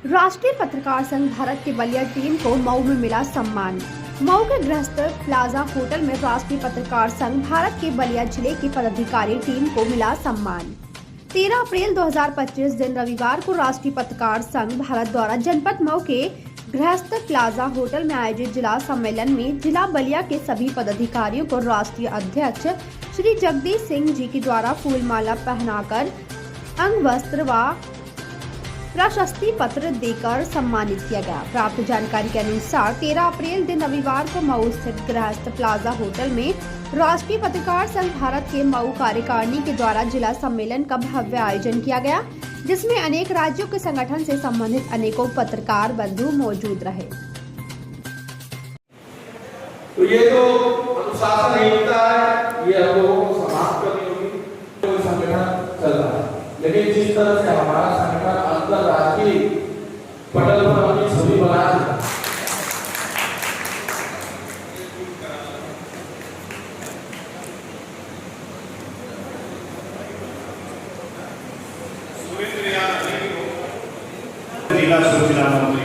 राष्ट्रीय पत्रकार संघ भारत की बलिया टीम को मऊ में मिला सम्मान। मऊ के गृहस्थ प्लाजा होटल में राष्ट्रीय पत्रकार संघ भारत के बलिया जिले की पदाधिकारी टीम को मिला सम्मान। 13 अप्रैल 2025 दिन रविवार को राष्ट्रीय पत्रकार संघ भारत द्वारा जनपद मऊ के गृहस्थ प्लाजा होटल में आयोजित जिला सम्मेलन में जिला बलिया के सभी पदाधिकारियों को राष्ट्रीय अध्यक्ष श्री जगदीश सिंह जी के द्वारा फूलमाला पहनाकर अंग वस्त्र व प्रशस्ति पत्र देकर सम्मानित किया गया। प्राप्त जानकारी के अनुसार 13 अप्रैल दिन रविवार को मऊ स्थित गृहस्थ प्लाजा होटल में राष्ट्रीय पत्रकार संघ भारत के मऊ कार्यकारिणी के द्वारा जिला सम्मेलन का भव्य आयोजन किया गया, जिसमें अनेक राज्यों के संगठन से संबंधित अनेकों पत्रकार बंधु मौजूद रहे। तो ये जो अनुशासनहीनता है, ये हम लोगों को समाप्त करनी होगी। तो संगठन चल रहा है, लेकिन जिस तरह से हमारा संगठन अंतरराष्ट्रीय पटल पर अपनी छवि बना है, जिला सूचना मंत्री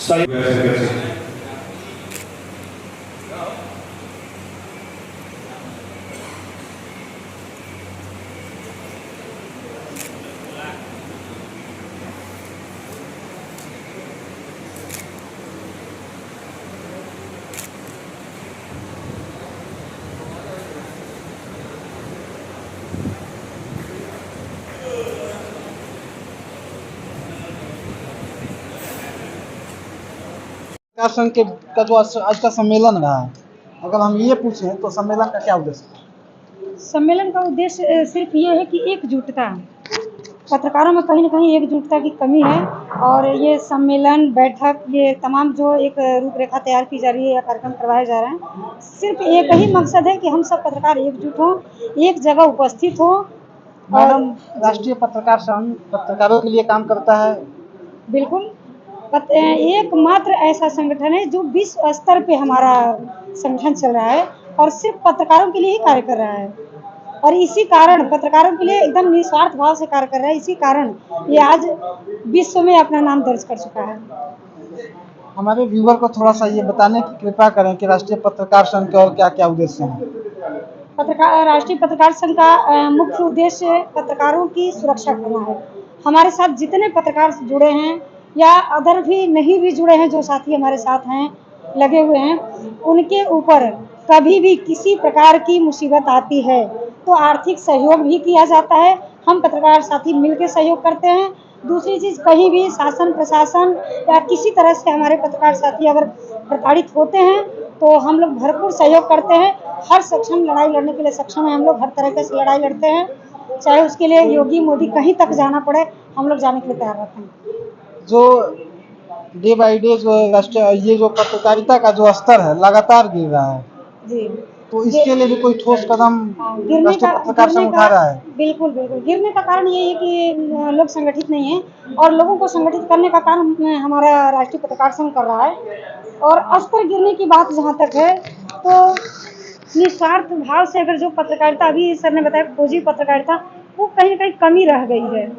सही पत्रकार संघ का जो आज का सम्मेलन रहा है, अगर हम ये पूछें तो सम्मेलन का क्या उद्देश्य है? सम्मेलन का उद्देश्य सिर्फ ये है कि एकजुटता, पत्रकारों में कहीं ना कहीं एकजुटता की कमी है और ये सम्मेलन बैठक ये तमाम जो एक रूपरेखा तैयार की जा रही है या कार्यक्रम करवाए जा रहे हैं, सिर्फ एक ही मकसद है कि हम सब पत्रकार एकजुट हों, एक जगह उपस्थित हों। और राष्ट्रीय पत्रकार संघ पत्रकारों के लिए काम करता है। बिल्कुल, एकमात्र ऐसा संगठन है जो विश्व स्तर पे हमारा संगठन चल रहा है और सिर्फ पत्रकारों के लिए ही कार्य कर रहा है और इसी कारण पत्रकारों के लिए एकदम निस्वार्थ भाव से कार्य कर रहा है। इसी कारण ये आज विश्व में अपना नाम दर्ज कर चुका है। हमारे व्यूवर को थोड़ा सा ये बताने की कृपा करें कि राष्ट्रीय पत्रकार संघ के और क्या क्या उद्देश्य हैं। राष्ट्रीय पत्रकार संघ का मुख्य उद्देश्य पत्रकारों की सुरक्षा करना है। हमारे साथ जितने पत्रकार जुड़े हैं या अदर भी नहीं भी जुड़े हैं, जो साथी हमारे साथ हैं लगे हुए हैं, उनके ऊपर कभी भी किसी प्रकार की मुसीबत आती है तो आर्थिक सहयोग भी किया जाता है। हम पत्रकार साथी मिलकर सहयोग करते हैं। दूसरी चीज़, कहीं भी शासन प्रशासन या किसी तरह से हमारे पत्रकार साथी अगर प्रताड़ित होते हैं तो हम लोग भरपूर सहयोग करते हैं। हर सक्षम लड़ाई लड़ने के लिए सक्षम है। हम लोग हर तरीके से लड़ाई लड़ते हैं, चाहे उसके लिए योगी मोदी कहीं तक जाना पड़े, हम लोग जाने के लिए तैयार रहते हैं। जो डे बाई डे जो राष्ट्रीय ये जो पत्रकारिता का जो स्तर है लगातार गिर रहा है जी, तो इसके लिए भी कोई ठोस कदम राष्ट्रीय पत्रकार संघ उठा रहा है। बिल्कुल बिल्कुल। गिरने का कारण ये है कि लोग संगठित नहीं है और लोगों को संगठित करने का काम हमारा राष्ट्रीय पत्रकार संघ कर रहा है। और स्तर गिरने की बात जहाँ तक है तो निस्वार्थ भाव से अगर जो पत्रकारिता अभी सर ने बताया खोजी पत्रकारिता, वो कहीं ना कहीं कमी रह गई है।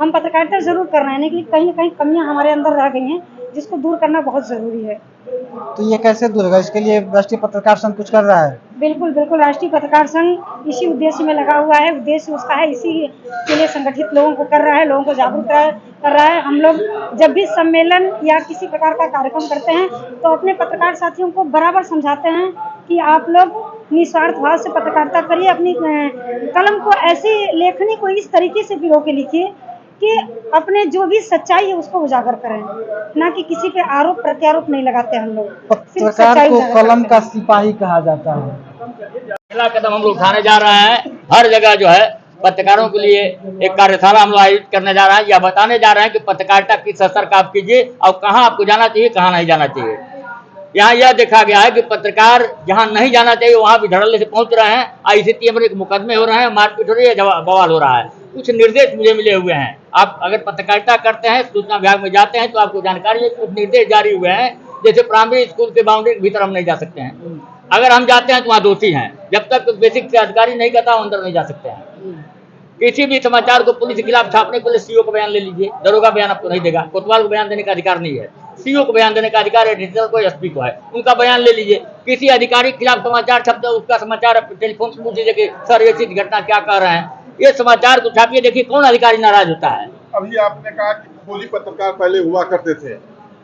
हम पत्रकारिता जरूर कर रहे हैं लेकिन कहीं ना कहीं कमियां हमारे अंदर रह गई हैं, जिसको दूर करना बहुत ज़रूरी है। तो ये कैसे दूर होगा? इसके लिए राष्ट्रीय पत्रकार संघ कुछ कर रहा है? बिल्कुल बिल्कुल, राष्ट्रीय पत्रकार संघ इसी उद्देश्य में लगा हुआ है। उद्देश्य उसका है, इसी के लिए संगठित लोगों को कर रहा है, लोगों को जागरूक कर रहा है। हम लोग जब भी सम्मेलन या किसी प्रकार का कार्यक्रम करते हैं तो अपने पत्रकार साथियों को बराबर समझाते हैं कि आप लोग निस्वार्थ भाव से पत्रकारिता करिए। अपनी कलम को ऐसी लेखनी को इस तरीके से पिरो के लिखिए कि अपने जो भी सच्चाई है उसको उजागर करें, ना कि किसी पे आरोप प्रत्यारोप नहीं लगाते हम लोग। पत्रकार को कलम का सिपाही कहा जाता है। पहला कदम हम लोग उठाने जा रहे हैं। हर जगह जो है पत्रकारों के लिए एक कार्यशाला हम लोग आयोजित करने जा रहे हैं, या बताने जा रहे हैं कि पत्रकारिता किस स्तर का आप कीजिए और कहाँ आपको जाना चाहिए, कहाँ नहीं जाना चाहिए। यहाँ यह देखा गया है कि पत्रकार जहाँ नहीं जाना चाहिए वहाँ भी धड़ल्ले से पहुंच रहे हैं, ICT में एक मुकदमे हो रहे हैं, मारपीट हो रही है, बवाल हो रहा है। कुछ निर्देश मुझे मिले हुए हैं, आप अगर पत्रकारिता करते हैं, सूचना विभाग में जाते हैं तो आपको जानकारी है, कुछ निर्देश जारी हुए हैं, जैसे प्राइमरी स्कूल के बाउंड्री के भीतर हम नहीं जा सकते हैं। अगर हम जाते हैं तो वहाँ दोषी हैं, जब तक बेसिक से अधिकारी नहीं करता हम अंदर नहीं जा सकते हैं। किसी भी समाचार को पुलिस के खिलाफ छापने के लिए CO का बयान ले लीजिए, दरोगा बयान आपको नहीं देगा, कोतवाल को बयान देने का अधिकार नहीं है, CO को बयान देने का अधिकार एडिटर को, SP को है, उनका बयान ले लीजिए। किसी अधिकारी के खिलाफ समाचार छपता है, उसका समाचार टेलीफोन से पूछ लीजिए कि सर ये चीज घटना क्या कह रहे हैं, ये समाचार को छापिए, देखिए कौन अधिकारी नाराज होता है। अभी आपने कहा कि खोली पत्रकार पहले हुआ करते थे,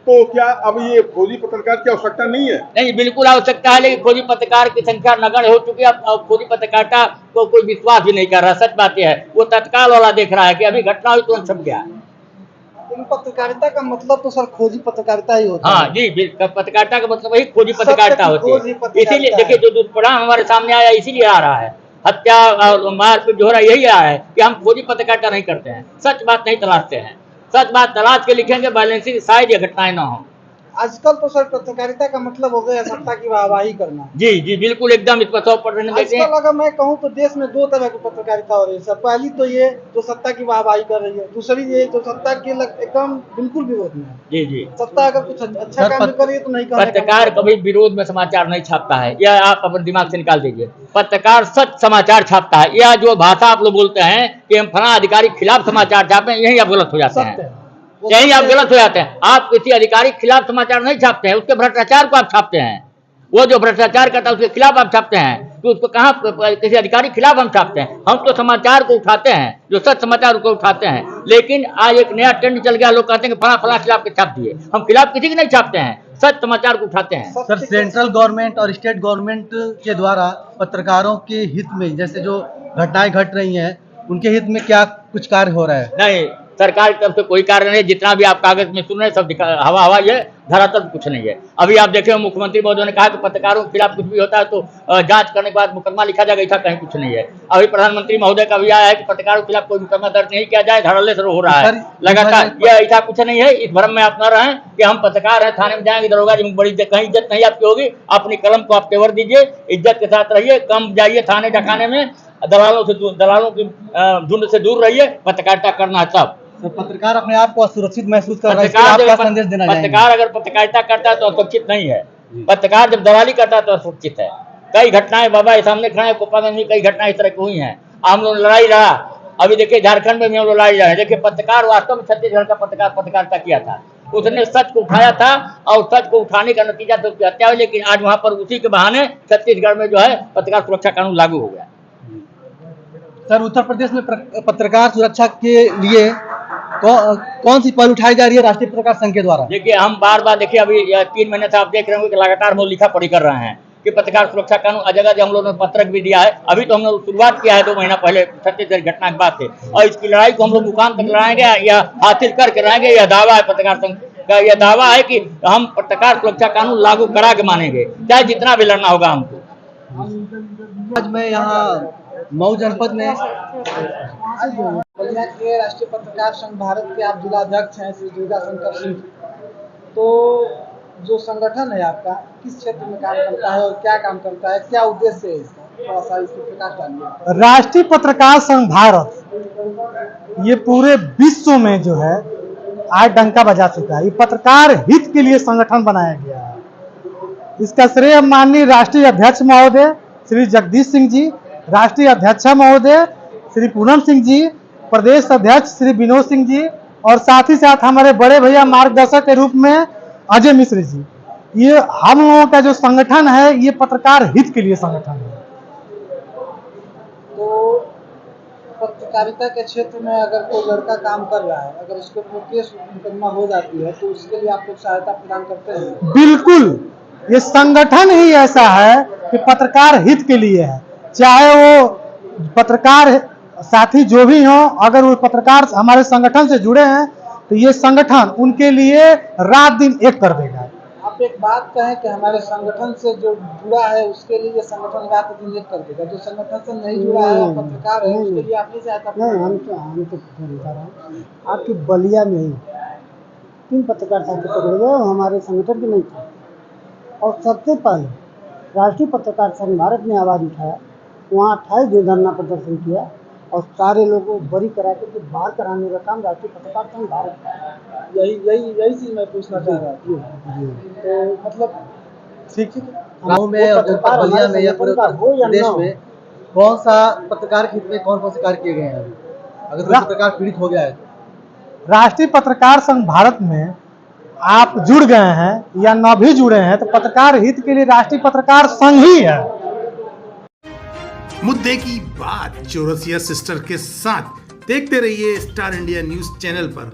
तो क्या अब ये खोली पत्रकार की आवश्यकता नहीं है? नहीं, बिल्कुल आवश्यकता है, लेकिन खोजी पत्रकार की संख्या नगण्य हो चुकी है। अब खोजी पत्रकारिता को कोई विश्वास भी नहीं कर रहा। सच बात यह है, वो तत्काल वाला देख रहा है कि अभी घटना हुई तुरंत छप गया। पत्रकारिता का मतलब तो सर खोजी पत्रकारिता ही होता हाँ है। जी, पत्रकारिता का मतलब वही खोजी पत्रकारिता होती है। इसीलिए देखिए जो दुष्परिणाम हमारे सामने आया इसीलिए आ रहा है, हत्या और मारपीट जो हो रहा है यही आ रहा है कि हम खोजी पत्रकारिता नहीं करते हैं, सच बात नहीं तलाशते हैं। सच बात तलाश के लिखेंगे बैलेंसिंग, शायद ये घटनाएं ना हो। आजकल तो सर पत्रकारिता का मतलब हो गया सत्ता की वाहवाही करना। जी जी बिल्कुल, एकदम इस पर 100% देते हैं। आजकल अगर मैं कहूँ तो देश में दो तरह की पत्रकारिता हो रही है सर। पहली तो ये जो सत्ता की वाहवाही कर रही है, दूसरी ये जो सत्ता के एकदम बिल्कुल विरोध में है। जी जी, सत्ता अगर कुछ अच्छा काम कर रही है तो नहीं कर। पत्रकार कभी विरोध में समाचार नहीं छापता है, यह आप अपने दिमाग से निकाल दीजिए। पत्रकार सच समाचार छापता है। यह जो भाषा आप लोग बोलते हैं कि हम फला अधिकारी के खिलाफ समाचार छापे, यही आप गलत हो जाते हैं, यही आप गलत हो जाते हैं। आप किसी अधिकारी के खिलाफ समाचार नहीं छापते हैं, उसके भ्रष्टाचार को आप छापते हैं। वो जो भ्रष्टाचार करता है उसके खिलाफ आप छापते हैं, तो उसको कहाँ किसी अधिकारी के खिलाफ हम छापते हैं। हम तो समाचार को उठाते हैं, जो सच समाचार को उठाते हैं। लेकिन आज एक नया ट्रेंड चल गया, लोग कहते हैं कि फला फला खिलाफ के छाप दिए। हम खिलाफ किसी के नहीं छापते हैं, सच समाचार को उठाते हैं। सर सेंट्रल गवर्नमेंट और स्टेट गवर्नमेंट के द्वारा पत्रकारों के हित में जैसे जो घटनाएं घट रही हैं उनके हित में क्या कुछ कार्य हो रहा है? नहीं, सरकार की तरफ से कोई कार्य नहीं। जितना भी आप कागज में सुन रहे हैं सब हवा हवा है, धरातल कुछ नहीं है। अभी आप देखे मुख्यमंत्री महोदय ने कहा कि पत्रकारों के खिलाफ कुछ भी होता है तो जांच करने के बाद मुकदमा लिखा जाएगा, ऐसा कहीं कुछ नहीं है। अभी प्रधानमंत्री महोदय का भी आया है कि पत्रकारों के खिलाफ कोई मुकदमा दर्ज नहीं किया जाए, धड़ल्ले से हो रहा है लगातार। यह ऐसा कुछ नहीं है, इस भ्रम में आप न रहें कि हम पत्रकार हैं, थाने में जाएंगे, दरोगा जी बड़ी कहीं इज्जत नहीं आपकी होगी। अपनी कलम को आप तेवर दीजिए, इज्जत के साथ रहिए, कम जाइए थाने डकाने में, दलालों की झुंड से दूर रहिए। पत्रकारिता करना है तब। तो पत्रकार अपने आप को असुरक्षित महसूस कर रहा है, इसके लिए आप क्या संदेश देना चाहेंगे? पत्रकार अगर पत्रकारिता करता है तो असुरक्षित नहीं है। पत्रकार जब दलाली करता है तो असुरक्षित है। कई घटनाएं बाबा के सामने खड़े हैं, कोपागंज में कई घटनाएं इस तरह की हुई हैं। हम लोग लड़ाई रहा, अभी देखिए झारखंड में भी हम लोग लड़ाई रहे। देखिए पत्रकार वास्तव में छत्तीसगढ़ का पत्रकार पत्रकारिता किया था, उसने सच को उठाया था और सच को उठाने का नतीजा तो उसकी हत्या हुई। लेकिन आज वहां पर उसी के बहाने छत्तीसगढ़ में जो है पत्रकार सुरक्षा कानून लागू हो गया। सर उत्तर प्रदेश में पत्रकार सुरक्षा के लिए कौन सी पहल उठाई जा रही है राष्ट्रीय पत्रकार संघ के द्वारा? देखिए हम बार बार देखिए अभी 3 महीने से आप देख रहे होंगे कि लगातार हम लोग लिखा पढ़ी कर रहे हैं कि पत्रकार सुरक्षा कानून जगह जगह हम लोगों ने पत्रक भी दिया है। अभी तो हम लोग शुरुआत किया है 2 महीना पहले छत्तीसगढ़ घटना के बाद से, और इसकी लड़ाई को हम लोग मुकाम तक लड़ाएंगे या हासिल करके रहेंगे। यह दावा है पत्रकार संघ का, यह दावा है कि हम पत्रकार सुरक्षा कानून लागू करा के मानेंगे, चाहे जितना भी लड़ना होगा हमको। आज मैं यहाँ मऊ जनपद में बलिया के राष्ट्रीय पत्रकार संघ भारत के आप जिला अध्यक्ष हैं श्री दुर्गा शंकर सिंह। तो जो संगठन है आपका किस क्षेत्र में काम करता है और क्या काम करता है, क्या उद्देश्य है इसका, थोड़ा सा इस पर प्रकाश डालिए। राष्ट्रीय पत्रकार संघ भारत ये पूरे विश्व में जो है आज डंका बजा चुका है। ये पत्रकार हित के लिए संगठन बनाया गया है। इसका श्रेय माननीय राष्ट्रीय अध्यक्ष महोदय श्री जगदीश सिंह जी, राष्ट्रीय अध्यक्ष महोदय श्री पूनम सिंह जी, प्रदेश अध्यक्ष श्री विनोद सिंह जी और साथ ही साथ हमारे बड़े भैया मार्गदर्शक के रूप में अजय मिश्र जी। ये हम लोगों का जो संगठन है ये पत्रकार हित के लिए संगठन है। तो पत्रकारिता के क्षेत्र में अगर कोई लड़का काम कर रहा है, अगर उसके ऊपर केस मुकदमा हो जाती है तो उसके लिए आप लोग सहायता प्रदान करते हैं? बिल्कुल, ये संगठन ही ऐसा है कि पत्रकार हित के लिए है। चाहे वो पत्रकार साथी जो भी हो, अगर वो पत्रकार हमारे संगठन से जुड़े हैं तो ये संगठन उनके लिए रात दिन एक कर देगा। आप एक बात कहें कि हमारे संगठन से जो जुड़ा है उसके लिए ये संगठन रात दिन एक कर देगा, जो संगठन से नहीं जुड़ा है पत्रकार है उसके लिए आप नहीं सहायता? नहीं, हम तो बता रहा हूँ आपकी बलिया में ही 3 पत्रकार साथी पकड़े गए, हमारे संगठन के नहीं थे। और सबसे पहले राष्ट्रीय पत्रकार संघ भारत ने आवाज़ उठाया, वहाँ 28 दिन धरना प्रदर्शन किया और सारे लोगों को बरी करा के फिर बाहर कराने का काम राष्ट्रीय पत्रकार संघ भारत का। यही चीज मैं पूछना चाह रहा था। तो मतलब ठीक है, गाँव में और बलिया में या पूरे प्रदेश में कौन सा पत्रकार के हित में कौन कौन से कार्य किए गए हैं? अगर कोई पत्रकार पीड़ित हो गया है, राष्ट्रीय पत्रकार संघ भारत में आप जुड़ गए हैं या न भी जुड़े हैं तो पत्रकार हित के लिए राष्ट्रीय पत्रकार संघ ही है। मुद्दे की बात चौरसिया सिस्टर के साथ देखते रहिए स्टार इंडिया न्यूज चैनल पर।